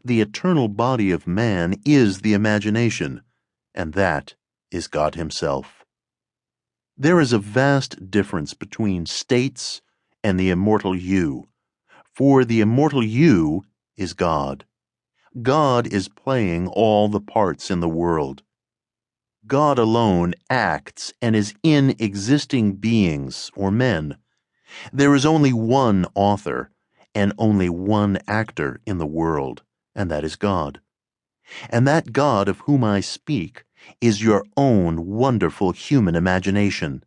The eternal body of man is the imagination, and that is God Himself. There is a vast difference between states and the immortal you, for the immortal you is God. God is playing all the parts in the world. God alone acts and is in existing beings or men. There is only one author and only one actor in the world, and that is God. And that God of whom I speak is your own wonderful human imagination.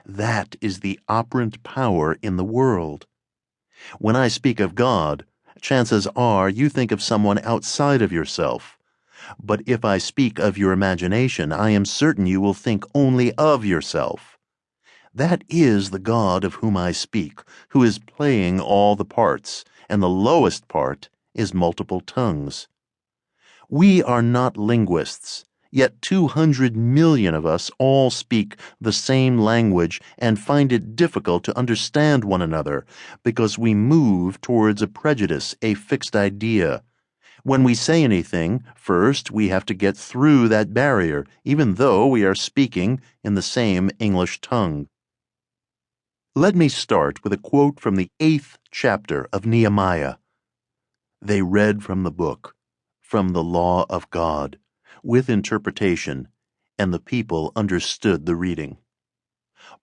That is the operant power in the world. When I speak of God, chances are you think of someone outside of yourself. But if I speak of your imagination, I am certain you will think only of yourself. That is the God of whom I speak, who is playing all the parts, and the lowest part is multiple tongues. We are not linguists, yet 200 million of us all speak the same language and find it difficult to understand one another because we move towards a prejudice, a fixed idea. When we say anything, first we have to get through that barrier, even though we are speaking in the same English tongue. Let me start with a quote from the 8th chapter of Nehemiah. They read from the book, from the law of God, with interpretation, and the people understood the reading.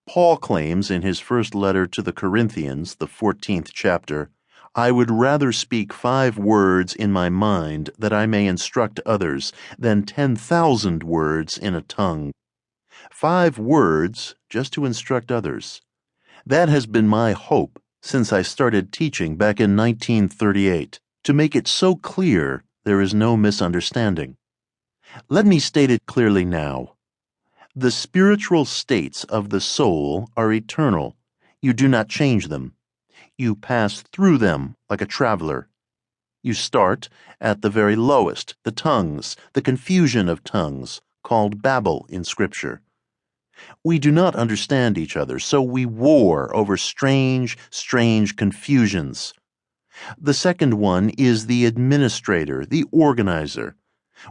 Paul claims in his first letter to the Corinthians, the 14th chapter, I would rather speak 5 words in my mind that I may instruct others than 10,000 words in a tongue. 5 words just to instruct others. That has been my hope since I started teaching back in 1938, to make it so clear there is no misunderstanding. Let me state it clearly now. The spiritual states of the soul are eternal. You do not change them. You pass through them like a traveler. You start at the very lowest, the tongues, the confusion of tongues, called Babel in Scripture. We do not understand each other, so we war over strange confusions. The second one is the administrator, the organizer.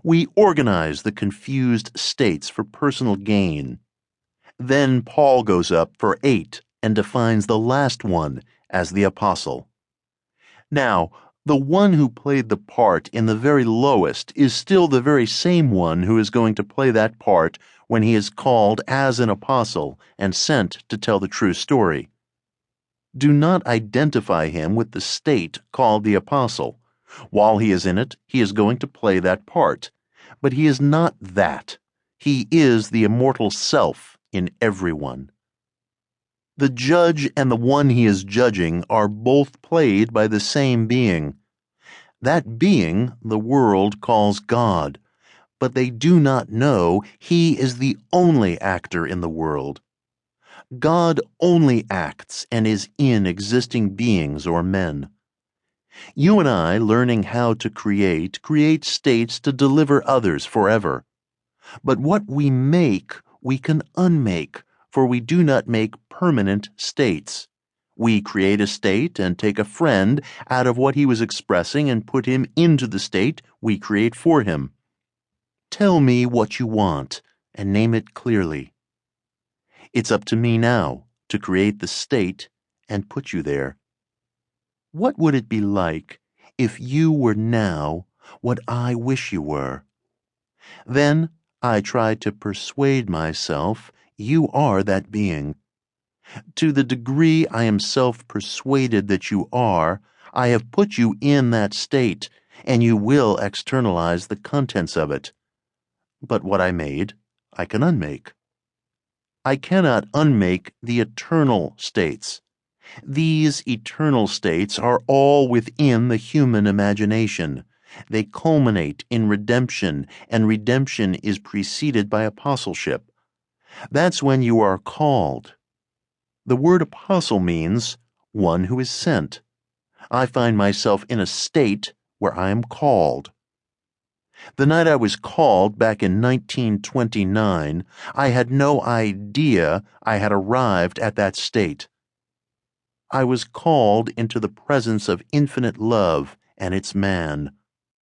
We organize the confused states for personal gain. Then Paul goes up for 8 and defines the last one as the apostle. Now, the one who played the part in the very lowest is still the very same one who is going to play that part when he is called as an apostle and sent to tell the true story. Do not identify him with the state called the apostle. While he is in it, he is going to play that part. But he is not that. He is the immortal self in everyone. The judge and the one he is judging are both played by the same being. That being the world calls God, but they do not know he is the only actor in the world. God only acts and is in existing beings or men. You and I, learning how to create states to deliver others forever. But what we make, we can unmake, for we do not make permanent states. We create a state and take a friend out of what he was expressing and put him into the state we create for him. Tell me what you want and name it clearly. It's up to me now to create the state and put you there. What would it be like if you were now what I wish you were? Then I try to persuade myself you are that being. To the degree I am self-persuaded that you are, I have put you in that state, and you will externalize the contents of it. But what I made, I can unmake. I cannot unmake the eternal states. These eternal states are all within the human imagination. They culminate in redemption, and redemption is preceded by apostleship. That's when you are called. The word apostle means one who is sent. I find myself in a state where I am called. The night I was called back in 1929, I had no idea I had arrived at that state. I was called into the presence of infinite love and its man.